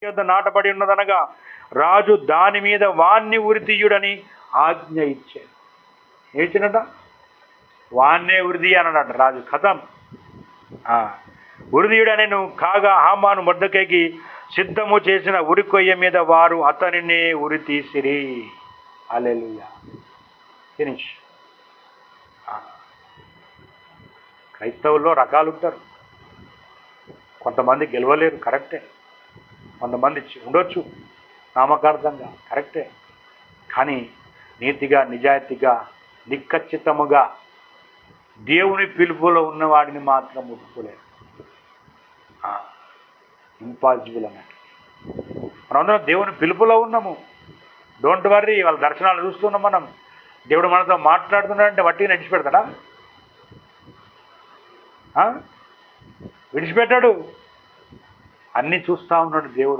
యొద్ద నాటబడి ఉన్నదనగా రాజు దాని మీద వాణ్ణి ఉరితీయుడని ఆజ్ఞ ఇచ్చాడు. ఏడ్చినట వాన్నే ఉరిది అన్నాడట రాజు. కథం ఉరిదీయుడని నువ్వు కాగా హామాను మొర్దెకైకి సిద్ధము చేసిన ఉరికొయ్య మీద వారు అతనినే ఉరి తీసిరి. హల్లెలూయా. ఫినిష్. క్రైస్తవుల్లో రకాలు ఉంటారు. కొంతమంది గెలవలేరు, కరెక్టే. కొంతమంది ఉండొచ్చు నామకార్థంగా, కరెక్టే. కానీ నీతిగా, నిజాయితీగా, నిక్కచ్చితముగా దేవుని పిలుపులో ఉన్నవాడిని మాత్రం ముట్టుకోలేరు. ఇంపాసిబుల్ అన్నట్టు. మనందరం దేవుని పిలుపులో ఉన్నాము. Don't worry. వాళ్ళ దర్శనాలు చూస్తున్నాం మనం. దేవుడు మనతో మాట్లాడుతున్నాడంటే వట్టిగా విడిచిపెడతాడా? విడిచిపెట్టాడు. అన్నీ చూస్తూ ఉన్నాడు దేవుడు.